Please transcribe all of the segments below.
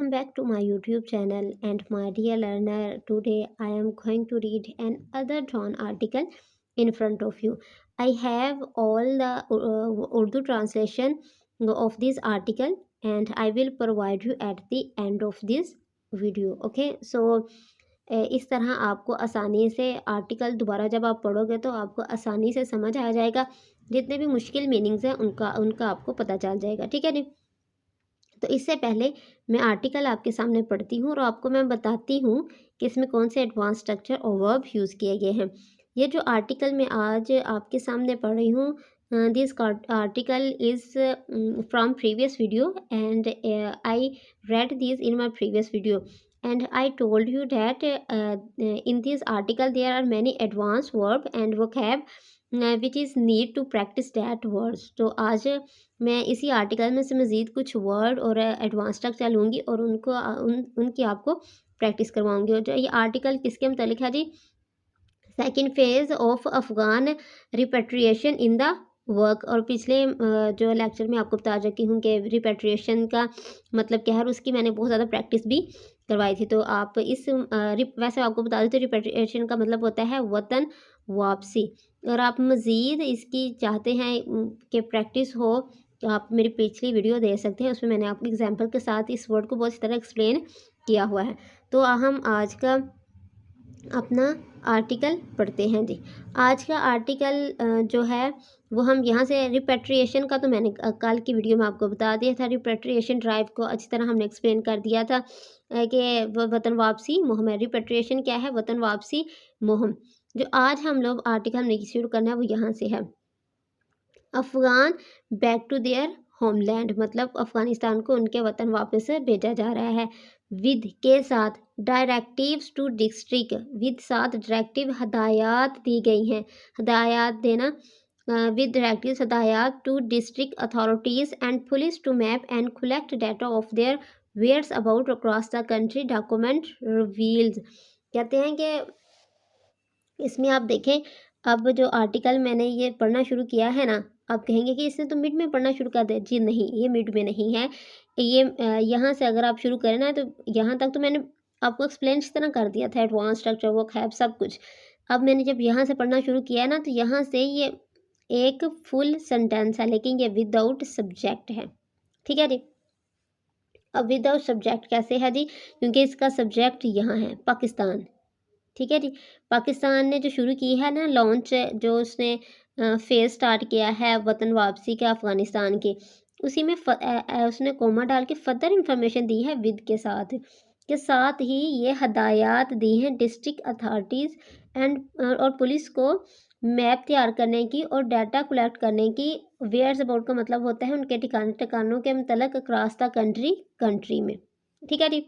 Welcome back to my YouTube channel and my dear learner. Today I am going to read another drawn article in front of you. I have all the Urdu translation of this article and I will provide you at the end of this video. Okay, so इस तरह आपको आसानी से article दोबारा जब आप पढ़ोगे तो आपको आसानी से समझ आ जाएगा। जितने भी मुश्किल मीनिंग्स हैं उनका आपको पता चल जाएगा। ठीक है जी। तो इससे पहले मैं आर्टिकल आपके सामने पढ़ती हूँ और आपको मैं बताती हूँ कि इसमें कौन से एडवांस स्ट्रक्चर और वर्ब यूज़ किए गए हैं। ये जो आर्टिकल मैं आज आपके सामने पढ़ रही हूँ, this article is from previous video and I read these in my previous video and I told you that in this article there are many advanced verb and vocab which is need to practice that words। तो आज मैं इसी article में से मज़ीद कुछ word और advance structure लूँगी और उनकी आपको प्रैक्टिस करवाऊँगी। और जो ये आर्टिकल किसके मतलब है जी, second phase of Afghan repatriation in the work. और पिछले जो लेक्चर में आपको बता चुकी हूँ कि रिपेट्रिएशन का मतलब क्या है और उसकी मैंने बहुत ज़्यादा प्रैक्टिस भी करवाई थी। तो आप वैसे आपको बता देते रिपेट्रिएशन का मतलब होता है वतन वापसी। और आप मज़ीद इसकी चाहते हैं कि प्रैक्टिस हो तो आप मेरी पिछली वीडियो देख सकते हैं, उसमें मैंने आपको एग्जांपल के साथ इस वर्ड को बहुत अच्छी तरह एक्सप्लेन किया हुआ है। तो हम आज का अपना आर्टिकल पढ़ते हैं जी। आज का आर्टिकल जो है वो हम यहाँ से रिपेट्रिएशन का तो मैंने कल की वीडियो में आपको बता दिया था। रिपेट्रिएशन ड्राइव को अच्छी तरह हमने एक्सप्लेन कर दिया था कि वतन वापसी मुहिम है। रिपेट्रिएशन क्या है? वतन वापसी मुहिम। जो आज हम लोग आर्टिकल हमने शुरू करना है वो यहाँ से है। Afghan back to their homeland, मतलब अफ़गानिस्तान को उनके वतन वापस भेजा जा रहा है। विद के साथ डायरेक्टिव्स टू डिस्ट्रिक्ट, विद साथ डायरेक्टिव हदायत दी गई हैं। हदायत देना, विद डायरेक्टिव्स हदायत to district authorities and police to map and collect data of their whereabouts across the country, document reveals. कहते हैं कि इसमें आप देखें, अब जो आर्टिकल मैंने ये पढ़ना शुरू किया है ना, आप कहेंगे कि इसने तो मिड में पढ़ना शुरू कर दिया। जी नहीं, ये मिड में नहीं है। ये यहाँ से अगर आप शुरू करें ना तो यहाँ तक तो मैंने आपको एक्सप्लेन इस तरह कर दिया था, एडवांस स्ट्रक्चर वो खैब सब कुछ। अब मैंने जब यहाँ से पढ़ना शुरू किया है ना तो यहाँ से ये एक फुल सेंटेंस है, लेकिन ये विदाउट सब्जेक्ट है। ठीक है जी। अब विदाउट सब्जेक्ट कैसे है जी? क्योंकि इसका सब्जेक्ट यहाँ है पाकिस्तान। ठीक है जी। पाकिस्तान ने जो शुरू की है ना लॉन्च, जो उसने फेज़ स्टार्ट किया है वतन वापसी का अफ़गानिस्तान के, उसी में उसने कोमा डाल के फर्दर इंफॉर्मेशन दी है विद के साथ ही ये हदायत दी हैं डिस्ट्रिक्ट अथॉरिटीज़ एंड और पुलिस को मैप तैयार करने की और डाटा कलेक्ट करने की। वेयर्स अबाउट का मतलब होता है उनके ठिकानों के मतलब अक्रॉस द कंट्री में। ठीक है जी।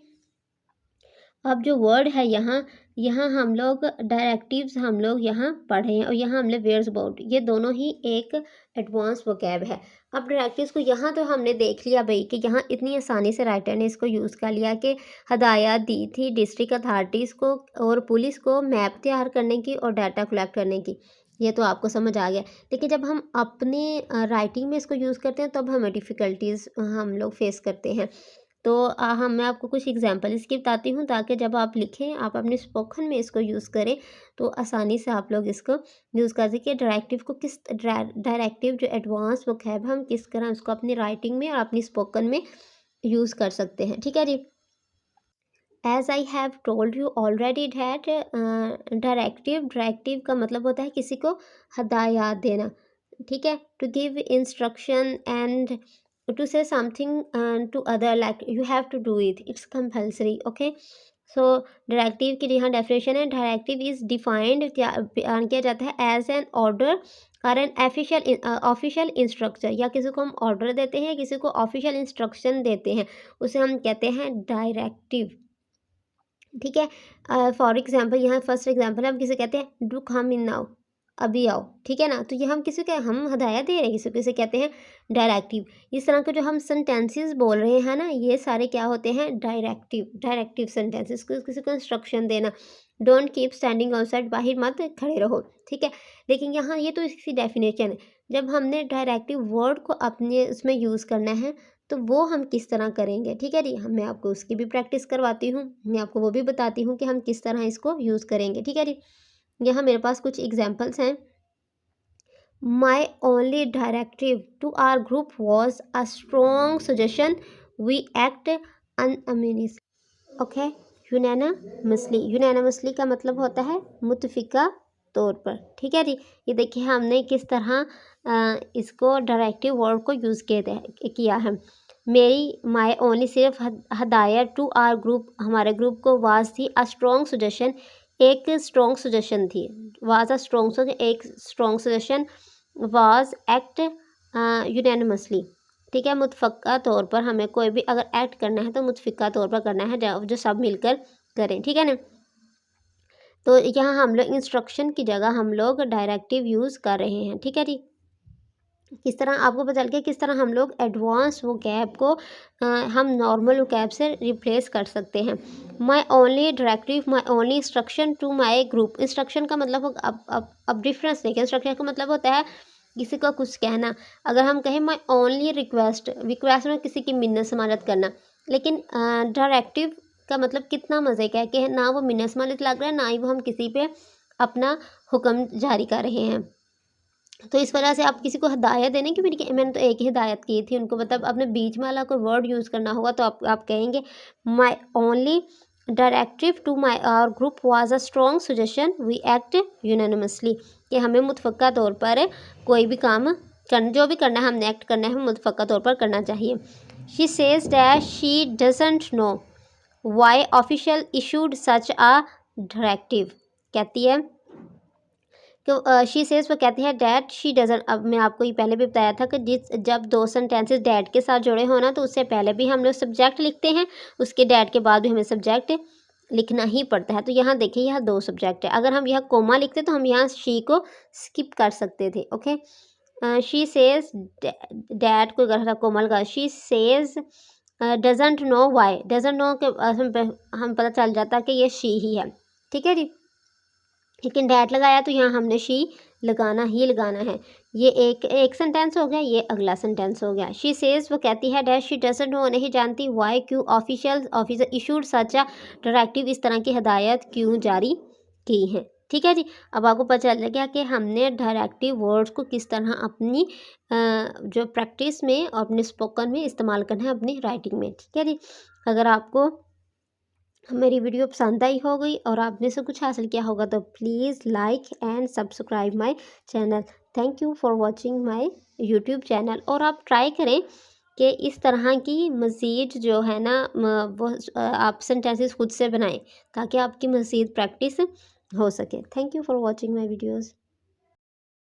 अब जो वर्ड है यहाँ हम लोग डायरेक्टिव्स हम लोग यहाँ पढ़े हैं और यहाँ हमने वेयर्स अबाउट, ये दोनों ही एक एडवांस वोकैब है। अब डायरेक्टिव्स को यहाँ तो हमने देख लिया भाई कि यहाँ इतनी आसानी से राइटर ने इसको यूज़ कर लिया कि हदायत दी थी डिस्ट्रिक्ट अथॉरिटीज़ को और पुलिस को मैप तैयार करने की और डाटा कलेक्ट करने की। ये तो आपको समझ आ गया। लेकिन जब हम अपनी राइटिंग में इसको यूज़ करते हैं तब हमें डिफ़िकल्टीज़ हम लोग फेस करते हैं। तो मैं आपको कुछ एग्जांपल इसकी बताती हूँ ताकि जब आप लिखें, आप अपने स्पोकन में इसको यूज़ करें तो आसानी से आप लोग इसको यूज़ कर सकें। डायरेक्टिव को डायरेक्टिव जो एडवांस वोकैब हम किस तरह उसको अपनी राइटिंग में और अपनी स्पोकन में यूज़ कर सकते हैं। ठीक है जी। As I have told you already that directive का मतलब होता है किसी को हदायत देना। ठीक है, to give instruction and to say something to other like you have to do it, it's compulsory। okay, so directive की यहाँ डेफिनेशन है, डायरेक्टिव इज डिफाइंड किया जाता है एज एन ऑर्डर और एन ऑफिशियल इंस्ट्रक्शन, या किसी को हम ऑर्डर देते हैं किसी को ऑफिशियल इंस्ट्रक्शन देते हैं उसे हम कहते हैं डायरेक्टिव। ठीक है, फॉर एग्जाम्पल यहाँ फर्स्ट एग्जाम्पल हम किसे कहते हैं डू कम इन नाउ, अभी आओ। ठीक है ना, तो ये हम किसी को हम हदायत दे रहे हैं किसी को, इसे कहते हैं डायरेक्टिव। इस तरह के जो हम सेंटेंसेस बोल रहे हैं ना ये सारे क्या होते हैं डायरेक्टिव सेंटेंसेस, किसी को इंस्ट्रक्शन देना। डोंट कीप स्टैंडिंग आउटसाइड, बाहर मत खड़े रहो। ठीक है, लेकिन यहाँ ये तो इसकी डेफिनेशन है। जब हमने डायरेक्टिव वर्ड को अपने उसमें यूज़ करना है तो वो हम किस तरह करेंगे, ठीक है जी। मैं आपको उसकी भी प्रैक्टिस करवाती हूँ, मैं आपको वो भी बताती हूँ कि हम किस तरह इसको यूज़ करेंगे, ठीक है जी। यहाँ मेरे पास कुछ एग्जाम्पल्स हैं। My only directive to our group was a strong suggestion. We act unanimously. Okay, unanimously. Unanimously का मतलब होता है मुतफिका तौर पर, ठीक है जी। ये देखिए हमने किस तरह इसको डायरेक्टिव वर्ड को यूज़ किया है। मेरी माय ओनली सिर्फ हदायत टू आर ग्रुप, हमारे ग्रुप को वाज थी अ स्ट्रॉन्ग सजेशन, एक स्ट्रॉन्ग सजेशन थी। वाज अ स्ट्रॉन्ग सजेशन, एक strong suggestion. Was act unanimously, ठीक है। मुतफ़क्का तौर पर हमें कोई भी अगर एक्ट करना है तो मुतफ़िका तौर पर करना है, जो सब मिलकर करें, ठीक है ना। तो यहाँ हम लोग इंस्ट्रक्शन की जगह हम लोग डायरेक्टिव यूज़ कर रहे हैं, ठीक है जी। किस तरह आपको पता चल गया किस तरह हम लोग एडवांस वो कैब को हम नॉर्मल वो कैब से रिप्लेस कर सकते हैं। My only directive, my only instruction to my group. Instruction का मतलब अब डिफरेंस देखिए। इंस्ट्रक्शन का मतलब होता है किसी को कुछ कहना। अगर हम कहें माई ओनली रिक्वेस्ट, रिक्वेस्ट में किसी की मिन्नत समानत करना। लेकिन डायरेक्टिव का मतलब कितना मज़े का है कि ना वो मिन्नत समानत लग रहा है, ना ही वो हम किसी पे अपना हुक्म जारी कर रहे हैं। तो इस वजह से आप किसी को हिदायत देने की भी, मैंने तो एक ही हिदायत की थी उनको, मतलब अपने बीच में वाला कोई वर्ड यूज़ करना होगा तो आप कहेंगे my only directive to my our group was a strong suggestion we act unanimously, कि हमें मुतफ़क्का तौर पर कोई भी काम जो भी करना है, हमने एक्ट करना है, हमें मुतफ़क्का तौर पर करना चाहिए। She says that she doesn't know why official issued such a directive. कहती है तो शी सेज, वो कहती है डैट शी डजन। अब मैं आपको ये पहले भी बताया था कि जब दो सेंटेंसेस डैट के साथ जुड़े हो ना, तो उससे पहले भी हम लोग सब्जेक्ट लिखते हैं, उसके डैट के बाद भी हमें सब्जेक्ट लिखना ही पड़ता है। तो यहाँ देखिए यहाँ दो सब्जेक्ट है। अगर हम यहाँ कोमा लिखते तो हम यहाँ शी को स्किप कर सकते थे। ओके, शी सेज डैट को अगर कोमा लगा, she says doesn't know why. Doesn't know के हम पता चल जाता कि ये शी ही है, ठीक है जी। लेकिन डैट लगाया तो यहाँ हमने शी लगाना ही लगाना है। ये एक सेंटेंस हो गया, ये अगला सेंटेंस हो गया। शी सेज, वो कहती है, डैट शी डजंट नो, नहीं जानती, वाई क्यों ऑफिसर इशूड सच अ डायरेक्टिव, इस तरह की हदायत क्यों जारी की है, ठीक है जी। अब आपको पता चल गया कि हमने डायरेक्टिव वर्ड्स को किस तरह अपनी जो प्रैक्टिस में और अपने स्पोकन में इस्तेमाल करना है अपनी राइटिंग में, ठीक है जी। अगर आपको मेरी वीडियो पसंद आई हो गई और आपने से कुछ हासिल किया होगा तो please like and subscribe my channel. Thank you for watching my YouTube channel. और आप ट्राई करें कि इस तरह की मज़ीद जो है ना वो आप सेंटेंसेस खुद से बनाएं ताकि आपकी मज़ीद प्रैक्टिस हो सके। Thank you for watching my videos.